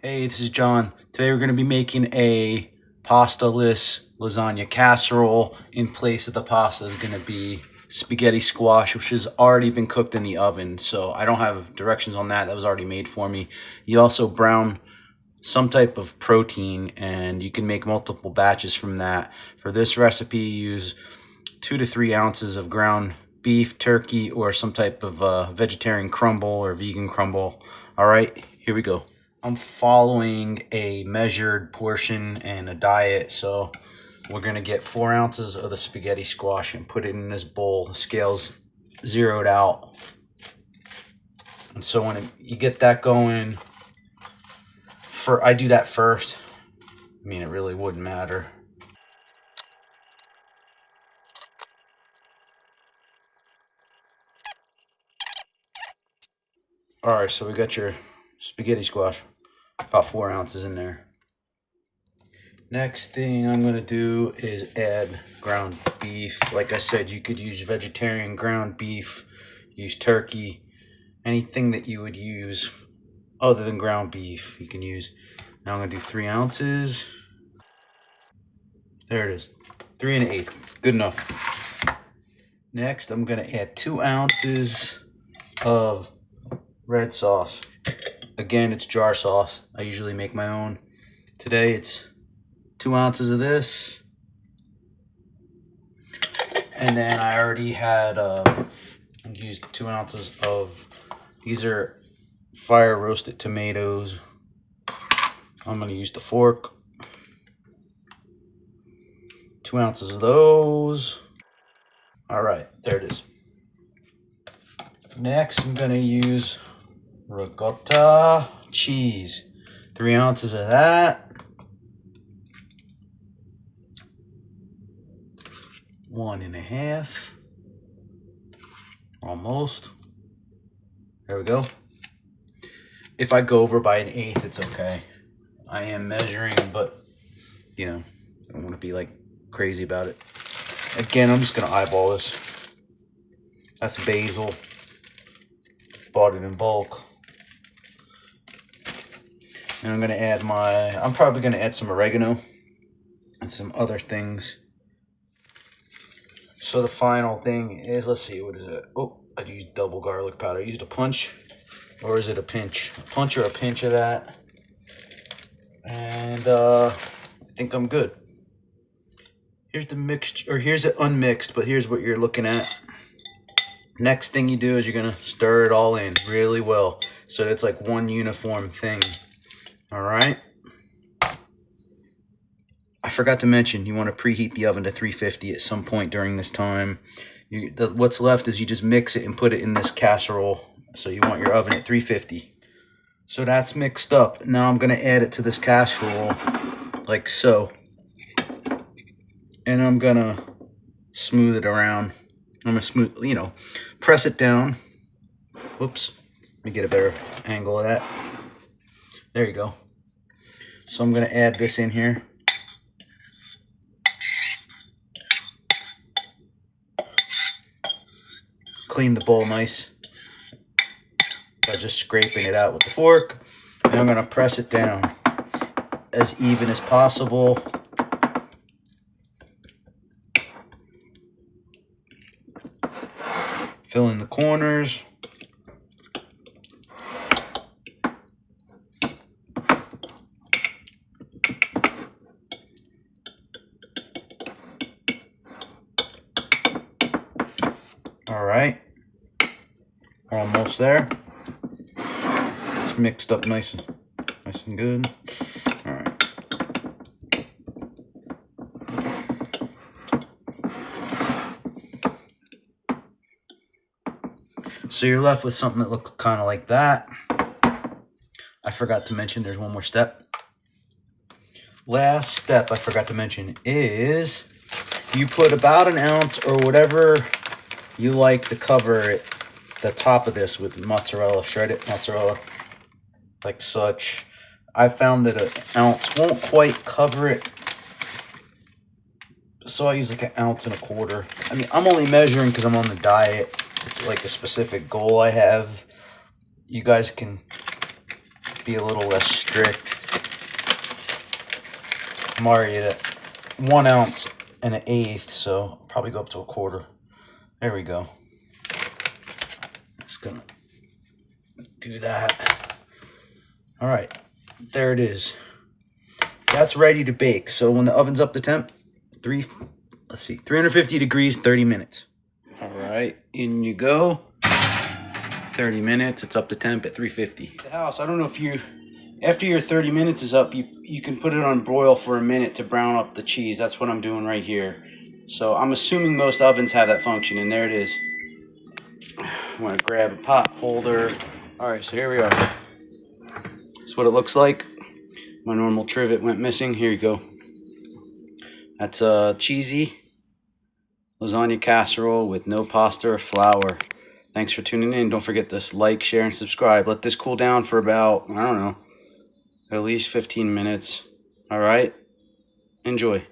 Hey, this is John. Today we're going to be making a pasta-less lasagna casserole. In place of the pasta is going to be spaghetti squash, which has already been cooked in the oven. So I don't have directions on that. That was already made for me. You also brown some type of protein, and you can make multiple batches from that. For this recipe, use 2 to 3 ounces of ground beef, turkey, or some type of vegetarian crumble or vegan crumble. All right, here we go. I'm following a measured portion and a diet, so we're gonna get 4 ounces of the spaghetti squash and put it in this bowl. Scales zeroed out, and so when you get that going, I do that first. I mean, it really wouldn't matter. All right, so we got your spaghetti squash, about 4 ounces in there. Next thing I'm gonna do is add ground beef. Like I said, you could use vegetarian ground beef, use turkey, anything that you would use other than ground beef you can use. Now I'm gonna do 3 ounces. There it is, 3 1/8, good enough. Next, I'm gonna add 2 ounces of red sauce. Again, it's jar sauce. I usually make my own. Today it's 2 ounces of this, and then I already had used 2 ounces of, these are fire roasted tomatoes. I'm going to use the fork. 2 ounces of those. All right, there it is. Next, I'm going to use ricotta cheese. 3 ounces of that. 1 1/2, almost. There we go. If I go over by 1/8, it's okay. I am measuring, but you know, I don't want to be like crazy about it. Again, I'm just gonna eyeball this. That's basil. Bought it in bulk. And I'm gonna add I'm probably gonna add some oregano and some other things. So the final thing is, let's see, what is it? Oh, I used double garlic powder. I used a punch, or is it a pinch? A punch or a pinch of that. And I think I'm good. Here's the mixed, or here's it unmixed, but here's what you're looking at. Next thing you do is you're gonna stir it all in really well, so it's like one uniform thing. All right. I forgot to mention, you want to preheat the oven to 350 at some point during this time. What's left is you just mix it and put it in this casserole. So you want your oven at 350. So that's mixed up. Now I'm going to add it to this casserole like so. And I'm going to smooth it around. I'm going to press it down. Whoops. Let me get a better angle of that. There you go. So I'm going to add this in here. Clean the bowl nice by just scraping it out with the fork, and I'm going to press it down as even as possible. Fill in the corners. All right. We're almost there. It's mixed up nice and good. All right. So you're left with something that looks kind of like that. I forgot to mention there's one more step. Last step I forgot to mention is you put about 1 ounce or whatever you like to cover it, the top of this, with mozzarella, shredded mozzarella, like such. I found that 1 ounce won't quite cover it, so I use like 1.25 ounces. I mean, I'm only measuring because I'm on the diet. It's like a specific goal I have. You guys can be a little less strict. I'm already at 1 ounce and an eighth, so I'll probably go up to a quarter. There we go. Just gonna do that. All right, there it is. That's ready to bake. So when the oven's up to temp, 350 degrees, 30 minutes. All right, in you go. 30 minutes, it's up to temp at 350. The house, I don't know if you, after your 30 minutes is up, you can put it on broil for a minute to brown up the cheese. That's what I'm doing right here. So I'm assuming most ovens have that function, and there it is. I'm gonna grab a pot holder. All right, so here we are. That's what it looks like. My normal trivet went missing. Here you go. That's a cheesy lasagna casserole with no pasta or flour. Thanks for tuning in. Don't forget to like, share, and subscribe. Let this cool down for about, I don't know, at least 15 minutes. All right? Enjoy.